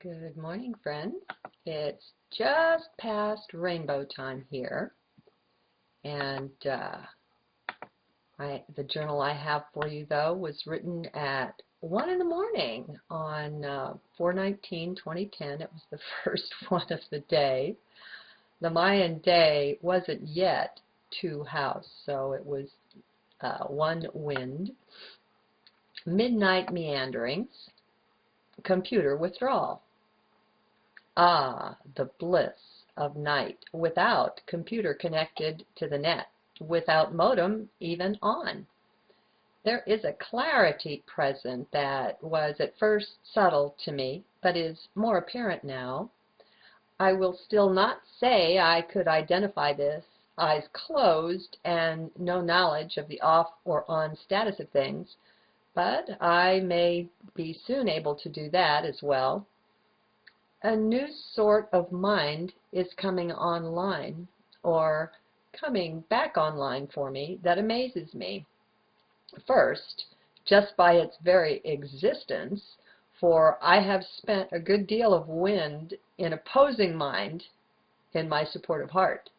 Good morning, friends. It's just past rainbow time here, and the journal I have for you, though, was written at 1 in the morning on 4/19/2010. It was the first one of the day. The Mayan day wasn't yet 2 house, so it was 1 wind. Midnight meanderings, computer withdrawal. Ah, the bliss of night without computer connected to the net, without modem even on. There is a clarity present that was at first subtle to me, but is more apparent now. I will still not say I could identify this, eyes closed and no knowledge of the off or on status of things, but I may be soon able to do that as well. A new sort of mind is coming online, or coming back online for me, that amazes me. First, just by its very existence, for I have spent a good deal of wind in opposing mind in my supportive heart.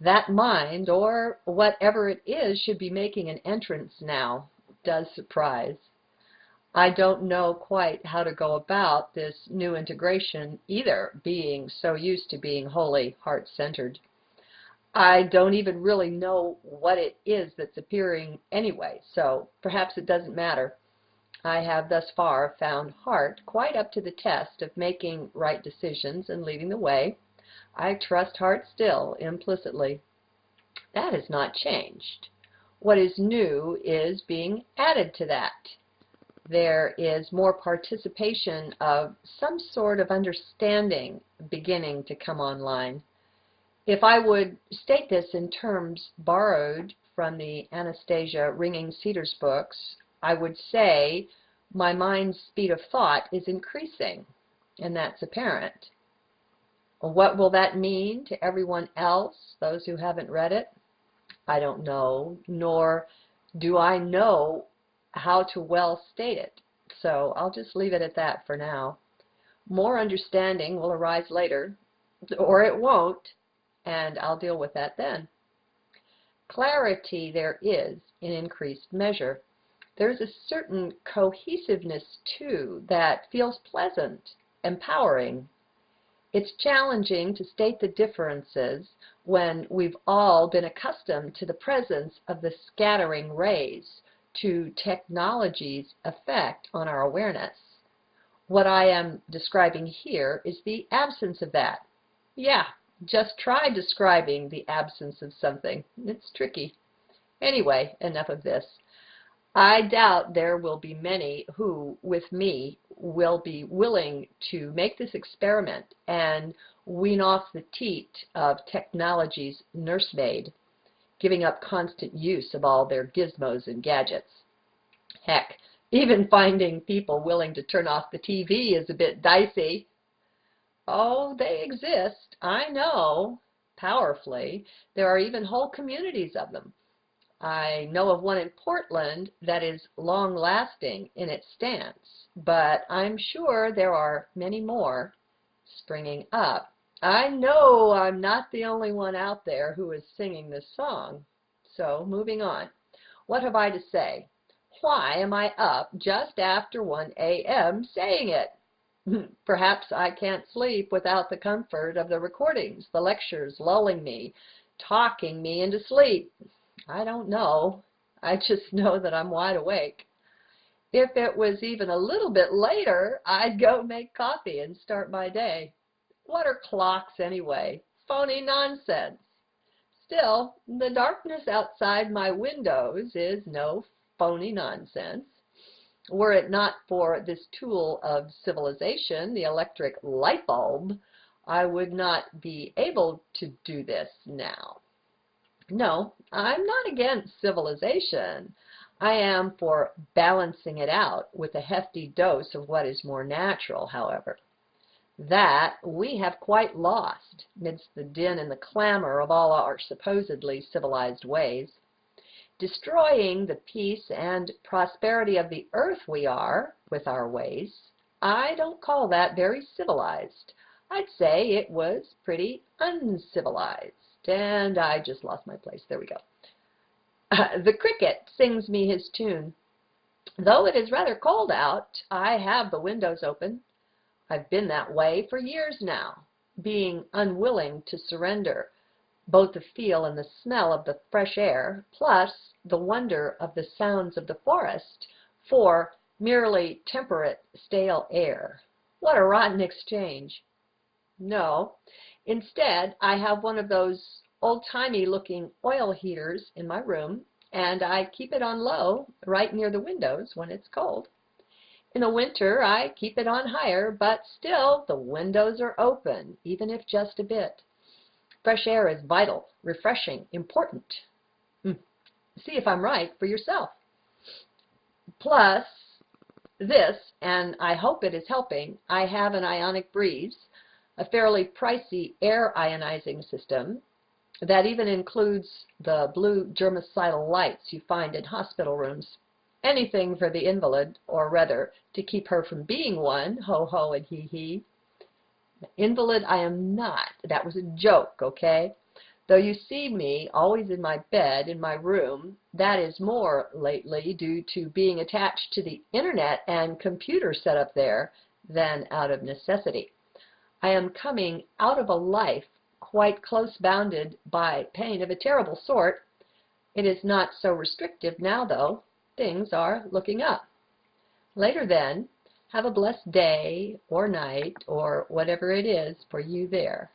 That mind, or whatever it is, should be making an entrance now. Does surprise. I don't know quite how to go about this new integration either, being so used to being wholly heart-centered. I don't even really know what it is that's appearing anyway, so perhaps it doesn't matter. I have thus far found heart quite up to the test of making right decisions and leading the way. I trust heart still, implicitly. That has not changed. What is new is being added to that. There is more participation of some sort of understanding beginning to come online. If I would state this in terms borrowed from the Anastasia Ringing Cedars books, I would say my mind's speed of thought is increasing, and that's apparent. What will that mean to everyone else, those who haven't read it? I don't know, nor do I know how to well state it, so I'll just leave it at that for now. More understanding will arise later, or it won't, and I'll deal with that then. Clarity there is in increased measure. There's a certain cohesiveness, too, that feels pleasant, empowering. It's challenging to state the differences when we've all been accustomed to the presence of the scattering rays, to technology's effect on our awareness. What I am describing here is the absence of that. Yeah, just try describing the absence of something. It's tricky. Anyway, enough of this. I doubt there will be many who, with me, will be willing to make this experiment and wean off the teat of technology's nursemaid, giving up constant use of all their gizmos and gadgets. Heck, even finding people willing to turn off the TV is a bit dicey. Oh, they exist, I know, powerfully. There are even whole communities of them. I know of one in Portland that is long-lasting in its stance, but I'm sure there are many more springing up. I know I'm not the only one out there who is singing this song. So, moving on. What have I to say? Why am I up just after 1 a.m. saying it? Perhaps I can't sleep without the comfort of the recordings, the lectures lulling me, talking me into sleep. I don't know. I just know that I'm wide awake. If it was even a little bit later, I'd go make coffee and start my day. What are clocks anyway? Phony nonsense. Still, the darkness outside my windows is no phony nonsense. Were it not for this tool of civilization, the electric light bulb, I would not be able to do this now. No, I'm not against civilization. I am for balancing it out with a hefty dose of what is more natural, however. That we have quite lost midst the din and the clamor of all our supposedly civilized ways. Destroying the peace and prosperity of the earth we are, with our ways. I don't call that very civilized. I'd say it was pretty uncivilized. And I just lost my place. There we go. The cricket sings me his tune. Though it is rather cold out, I have the windows open. I've been that way for years now, being unwilling to surrender both the feel and the smell of the fresh air, plus the wonder of the sounds of the forest, for merely temperate, stale air. What a rotten exchange! No. Instead, I have one of those old-timey looking oil heaters in my room, and I keep it on low right near the windows when it's cold. In the winter, I keep it on higher, but still the windows are open, even if just a bit. Fresh air is vital, refreshing, important. See if I'm right for yourself. Plus this, and I hope it is helping, I have an ionic breeze, a fairly pricey air ionizing system that even includes the blue germicidal lights you find in hospital rooms. Anything for the invalid, or rather, to keep her from being one, ho ho and hee hee. Invalid I am not. That was a joke, okay? Though you see me always in my bed, in my room, that is more lately due to being attached to the internet and computer set up there than out of necessity. I am coming out of a life quite close bounded by pain of a terrible sort. It is not so restrictive now, though. Things are looking up. Later then, have a blessed day or night or whatever it is for you there.